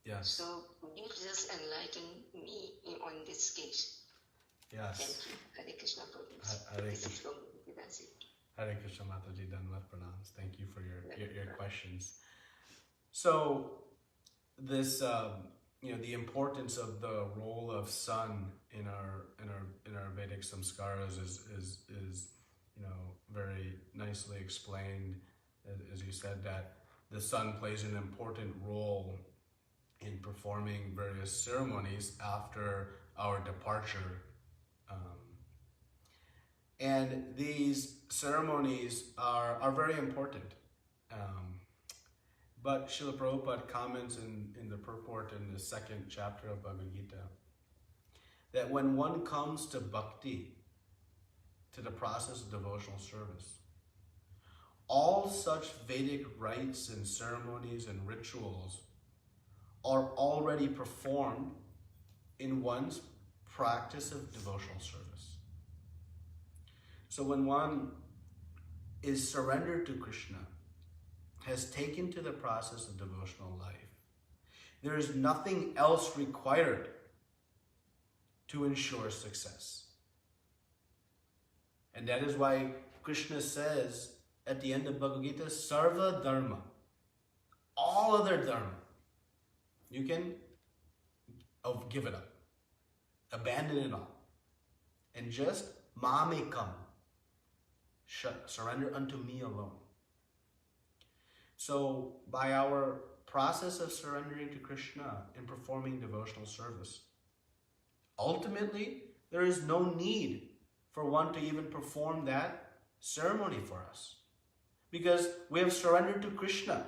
Yes. So would you just enlighten me on this case? Yes. Thank you. Hare Krishna Prabhu. Hare This is Krishna. from Vidansi. Hare Krishna Mataji, Dhanvat Pranams. Thank you for your questions. So this, the importance of the role of son in our Vedic samskaras is very nicely explained. As you said, that the son plays an important role in performing various ceremonies after our departure. And these ceremonies are very important. But Srila Prabhupada comments in the purport in the 2nd chapter of Bhagavad Gita that when one comes to bhakti, to the process of devotional service, all such Vedic rites and ceremonies and rituals are already performed in one's practice of devotional service. So when one is surrendered to Krishna, has taken to the process of devotional life, there is nothing else required to ensure success. And that is why Krishna says at the end of Bhagavad Gita, Sarva Dharma. All other dharma, you can give it up. Abandon it all. And just mamekam. Surrender unto me alone. So by our process of surrendering to Krishna and performing devotional service, ultimately there is no need for one to even perform that ceremony for us. Because we have surrendered to Krishna.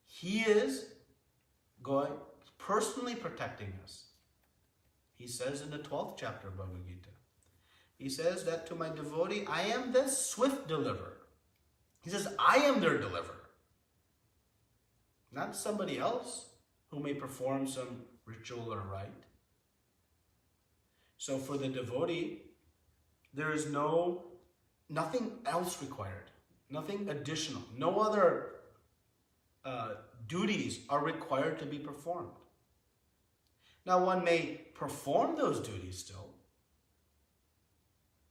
He is personally protecting us. He says in the 12th chapter of Bhagavad Gita, he says that to my devotee, I am the swift deliverer. He says, I am their deliverer. Not somebody else who may perform some ritual or rite. So for the devotee, there is nothing else required. Nothing additional. No other duties are required to be performed. Now one may perform those duties still.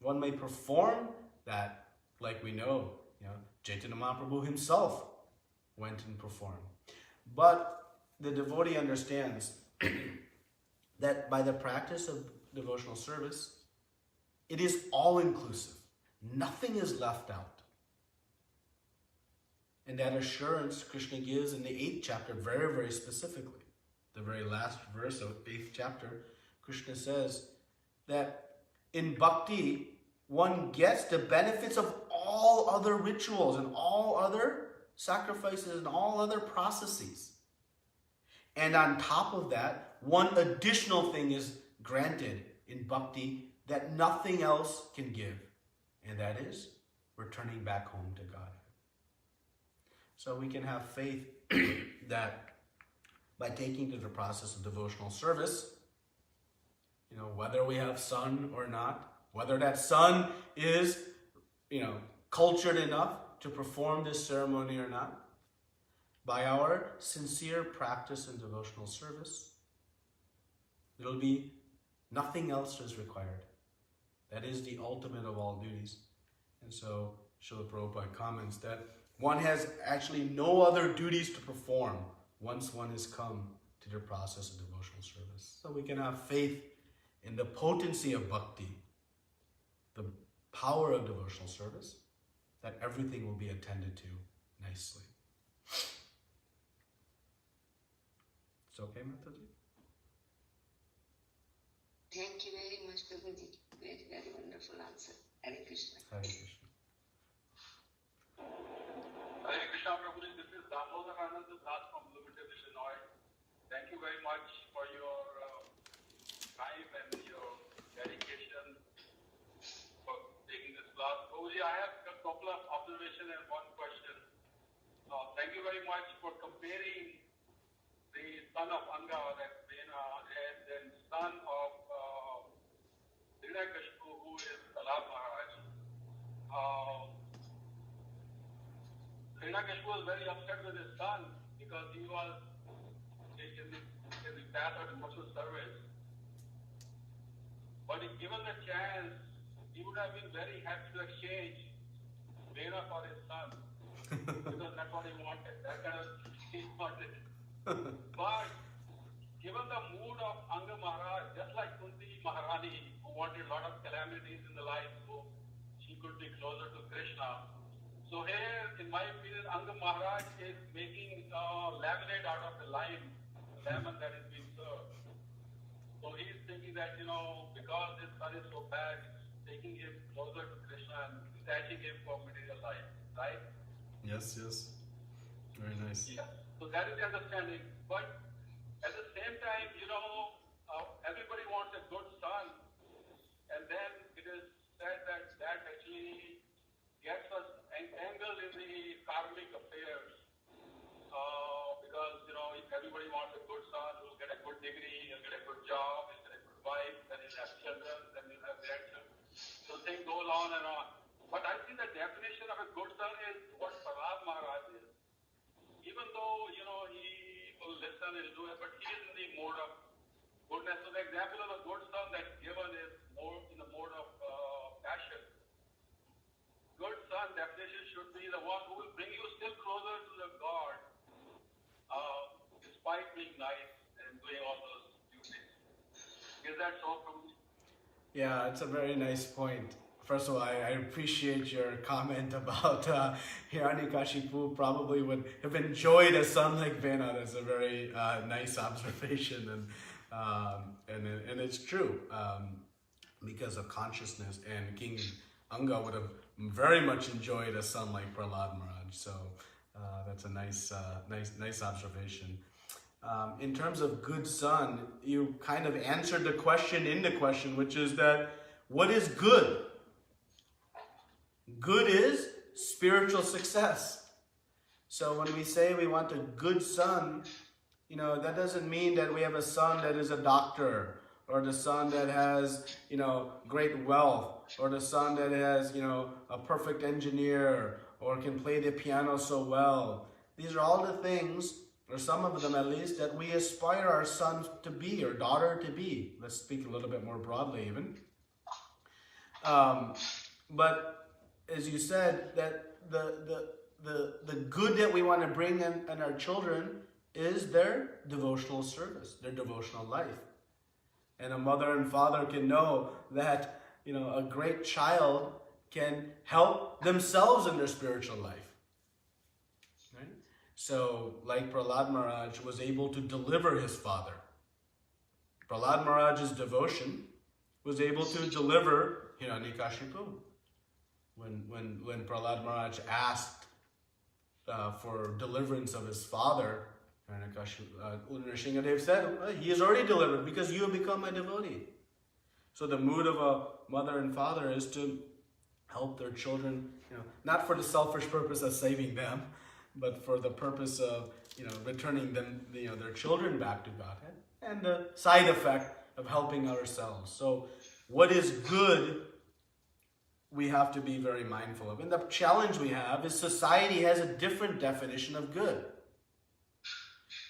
One may perform that, like we know, Chaitanya Mahaprabhu himself went and performed. But the devotee understands that by the practice of devotional service, it is all-inclusive. Nothing is left out. And that assurance Krishna gives in the 8th chapter very, very specifically. The very last verse of 8th chapter, Krishna says that in bhakti, one gets the benefits of all other rituals and all other sacrifices and all other processes. And on top of that, one additional thing is granted in bhakti that nothing else can give. And that is returning back home to God. So we can have faith that by taking to the process of devotional service, whether we have son or not, whether that son is, cultured enough to perform this ceremony or not, by our sincere practice in devotional service, there will be nothing else is required. That is the ultimate of all duties. And so Srila Prabhupada comments that one has actually no other duties to perform once one has come to the process of devotional service. So we can have faith in the potency of bhakti, the power of devotional service, that everything will be attended to nicely. It's okay, Mataji? Thank you very much, Prabhuji. Very, very wonderful answer. Hare Krishna. Hare Krishna. Hare Krishna, Prabhuji. This is Damodar Anand Das from Bloomington, Illinois. Thank you very much for your time and your dedication for taking this class. Prabhuji, I have a couple of observations and one question. Thank you very much for comparing the son of Anga, that's Vena, and then son of Hiranyakashipu, who is Prahlad Maharaj. Hiranyakashipu was very upset with his son because he was in the path of devotional service. But if given the chance, he would have been very happy to exchange Vena for his son. Because that's what he wanted. That kind of he wanted. But given the mood of Anga Maharaj, just like Kunti Maharani, who wanted a lot of calamities in the life so she could be closer to Krishna. So here, in my opinion, Anga Maharaj is making lemonade out of the lemon that is being served. So he is thinking that, because his son is so bad, it's taking him closer to Krishna and detaching him from material life, right? Yes. Very nice. Yeah. So that is the understanding. But at the same time, everybody wants a good son. And then it is said that actually gets us entangled in the karmic affairs. Because, if everybody wants a good son, who'll get a good degree, he'll get a good job, he'll get a good wife, then he'll have children, then he'll have grandchildren. So things go on and on. But I think the definition of a good son is what Prahlad Maharaj is. Even though, he will listen, he'll do it, but he is in the mode of goodness. So the example of a good son that's given is more in the mode of passion. Good son definition that so, Prabhuji? Yeah, it's a very nice point. First of all, I appreciate your comment about Hiranyakashipu probably would have enjoyed a son like Vena. That's a very nice observation, and it's true because of consciousness. And King Anga would have very much enjoyed a son like Prahlad Maharaj. So that's a nice observation. In terms of good son, you kind of answered the question in the question, which is that what is good? Good is spiritual success. So when we say we want a good son, that doesn't mean that we have a son that is a doctor, or the son that has, great wealth, or the son that has, a perfect engineer, or can play the piano so well. These are all the things, or some of them at least, that we aspire our son to be, or daughter to be. Let's speak a little bit more broadly even. But as you said, that the good that we want to bring in our children is their devotional service, their devotional life. And a mother and father can know that, a great child can help themselves in their spiritual life. Right? So, like Prahlad Maharaj was able to deliver his father. Prahlad Maharaj's devotion was able to deliver Hiranyakashipu. When Prahlad Maharaj asked for deliverance of his father, Nrsingadev said, he is already delivered because you have become my devotee. So the mood of a mother and father is to help their children, not for the selfish purpose of saving them, but for the purpose of, returning them, their children back to Godhead, and the side effect of helping ourselves. So what is good, we have to be very mindful of. And the challenge we have is society has a different definition of good.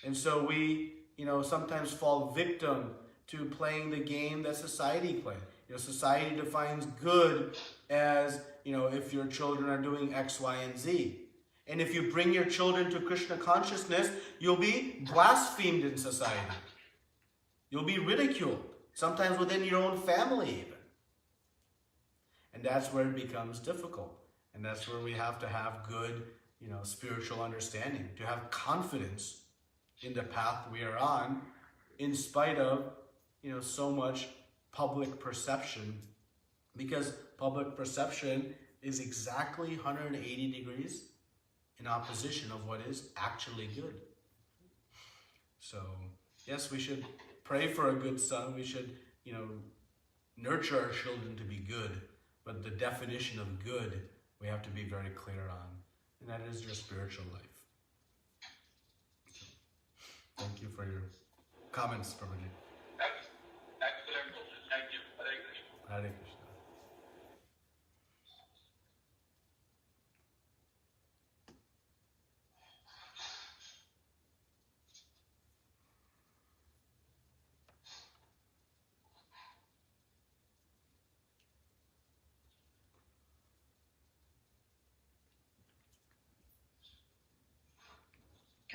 And so we, sometimes fall victim to playing the game that society plays. Society defines good as, if your children are doing X, Y, and Z. And if you bring your children to Krishna consciousness, you'll be blasphemed in society. You'll be ridiculed, sometimes within your own family even. And that's where it becomes difficult. And that's where we have to have good, spiritual understanding, to have confidence in the path we are on, in spite of, so much public perception. Because public perception is exactly 180 degrees in opposition of what is actually good. So, yes, we should pray for a good son. We should, nurture our children to be good. But the definition of good, we have to be very clear on. And that is your spiritual life. Thank you for your comments, Prabhuji. Excellent. Thank you. Hare Krishna. Hare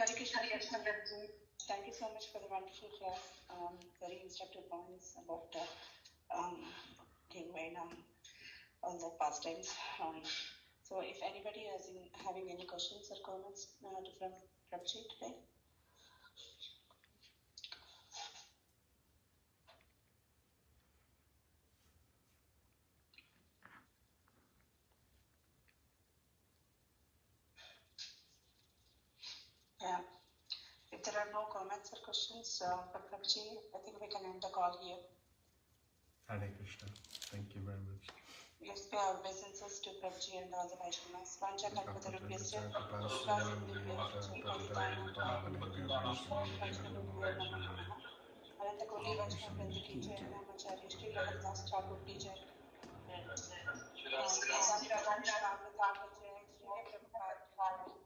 Krishna. Hare Krishna, Prabhuji. Thank you so much for the wonderful class. Very instructive points about King Vena, all the pastimes. So if anybody is having any questions or comments from Prabhuji today? Yeah. If there are no comments or questions for Prabhuji, I think we can end the call here. Hare Krishna. Thank you very much. Let's pay our obeisances to Prabhuji and all the Vaishnavas. Vancha Kalpatarubhyasya, Ananta Koti Vaishnava Vrinda ki jai, Namacharya Shri Bhaktas Thakur ki jai. Shri Prabhupada ki jai, Shri Prabhupada.